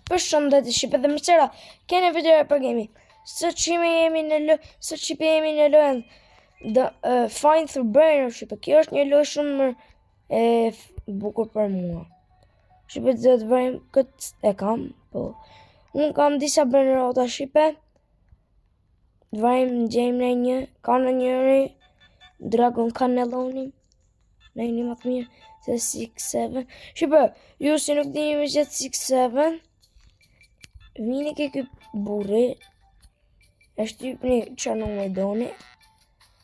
Përshëndetje shqipe dhe mirësera, kene video për gaming. Sot jemi në lojën Find the Brain shqipe. Kjo është një lojë shumë e bukur për mua. Shqipe do të bëjmë këtë e kam, po. Unë kam disa brenërota shqipe. Të vajmë gjejmë në një, ka në njëri Dragon Cannelloni. Në një më të mirë se 6-7. Shqipe, ju si nuk dini me gjithë 6-7. Vini ke këtë burri, e shtypni që në me doni,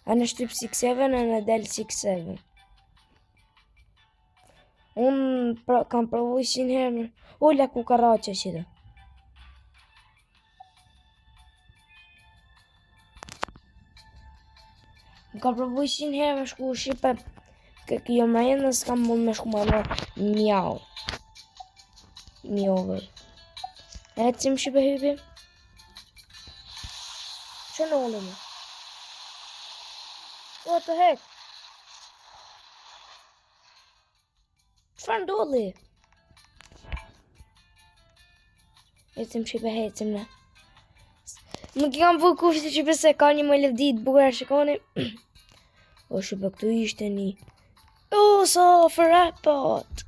a në shtyp 6-7, a në del 6-7. Unë kam provu 100 herë, ulla ku karace qita. Kam provu 100 herë me shku shqipe, kjo ma jenë nësë kam mund me shku ma mjau. Mjove. E të cimë shqipe hypi? Që në ullë me? What the heck? Qëfar ndolli? E të cimë shqipe hecim në. Më kam vu kushti shqipe se ka një më levdit bukur shikoni. O shqipe këtu ishte një. O, so for airport.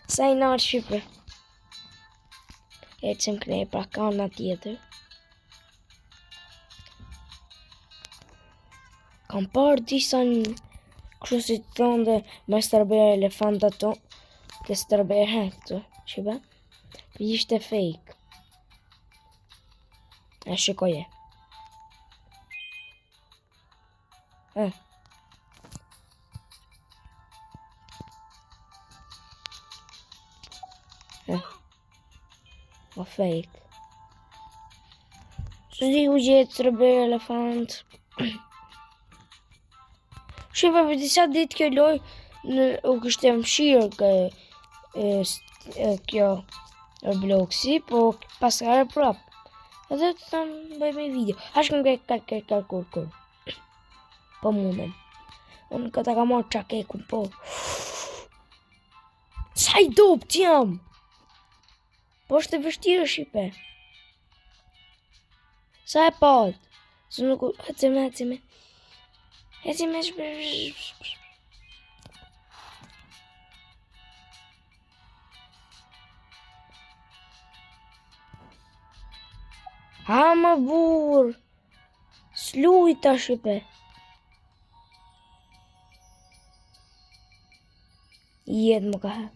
Sa i natë shqipe. E që më kënej pra ka nga tjetër. Kam parë disa një kështu si të thonë dhe me stërbeja elefanta tonë. Ke stërbeja hektë, shqipe. Për ishte fake. E shikoje. O fake. Së di u gjithë të rëbërë elefant. Shqipe për disa ditë kjo loj u kështë e mshirë kjo Robloxi, po paskarë prapë. Edhe të thamë bëjmë i video. Ashkëm kur. Po mundem. Unë këta ka marrë qakekun, po. Sa i dopt jam! Po është e vështirë shqipe. Sa e pat? Së nuk u... Hecime. Ha më burë. Slujta shqipe. Jetë më ka he.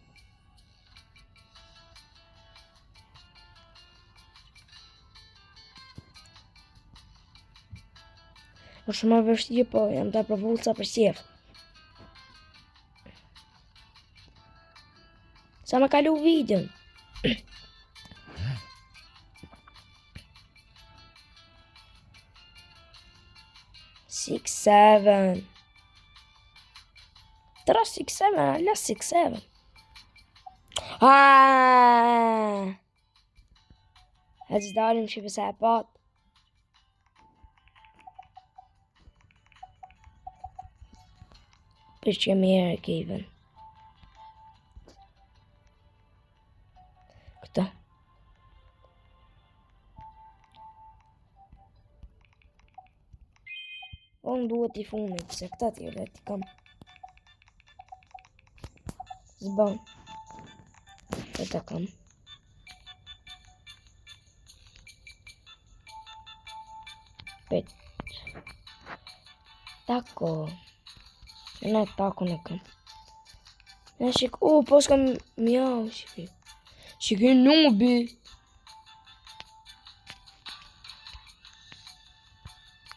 Është shumë e vështirë, po jam të provu sa për sjef. Sa më kalu videon. 6-7. Tëra 6-7, alla 6-7. E të zdarim që pëse e pat. Për që kemi herë kejven. Këta. Unë duhet i funit, se këta tjere t'i kam. Zban. Këta kam. Pet. Tako. Në tako në kam. Në shik... po s'kam mjau, shiki. Shiki nubi.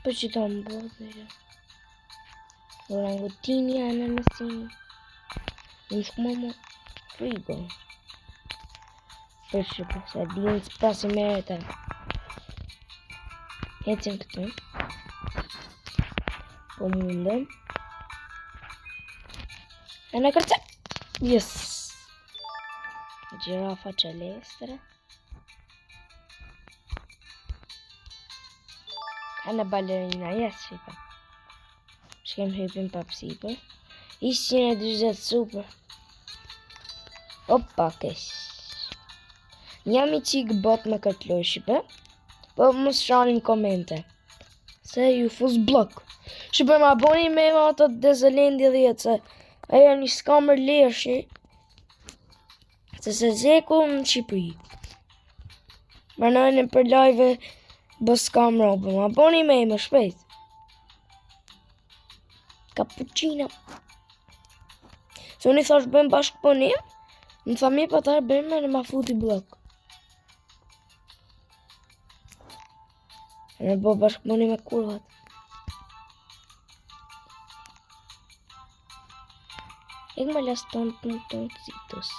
Po që ta më bërë dhe. Orangutini anë në sini. Në shku më frigo. Për që po, se dinë së prasi mereta. Hecim këtu. Po mundem. E në kërce. Yes. Gjirafa qelestre. E në balerina, yes, shqipa. Shkem hypim papsipër. Ishtë 120 super. Opa, kesh. Jam I qik bot me këtë lojë shipe. Po mos shanin komente. Se ju fus blok. Shipe ma boni me ma ato Dezelendi 10 se ajo një skamer leshi. Se zeku në Shqipëri. Banojnë për live bës kam robë. Ma boni me më shpejt. Cappuccino. Se unë I thash bëjmë bashkëpunim, më tha mi pa tarë bëjmë në ma futi blok. Në bo bashkëpunim me kurvat. Ik me las tontitos.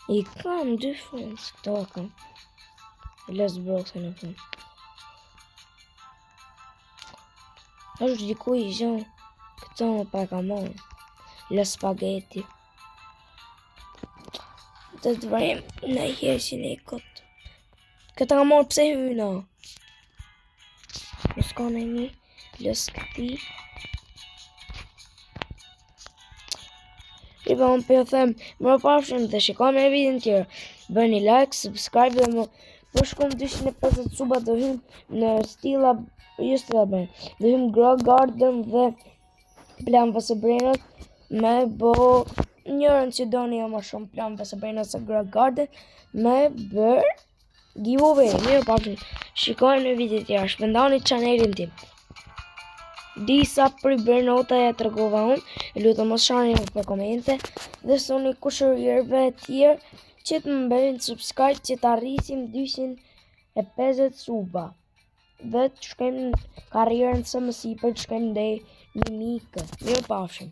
I kam 2 friends, këto kam. Les brosë në fund. është dikuj gjon, këto më pa ka morë. Le spaghetti. Të të vrejmë në heshin e këtë. Këta ka morë pse hyna. Në s'ka në një, lës këti. Riba unë për jo them, më pafshim dhe shikojmë e videon tjera. Bëni like, subscribe dhe më përshkum 250 suba të hym në stila, ju stila bëjnë. Dhe hym Grog Garden dhe Plan Vësëbrenët me bo njërën që doni jo më shumë Plan Vësëbrenët se Grog Garden me bër giveaway. Mirë pafshim, shikojmë në video tjera, shpëndani chanelin tim. Disa për bërnota e të regova unë, lutë mos shani për komente, dhe së unë I kushërjerve tjerë që të më bëjnë subscribe që të arrisim 250 suba. Dhe të shkojmë karrierën së mësipër, të shkojmë dhe 1000 Mirë pafshim.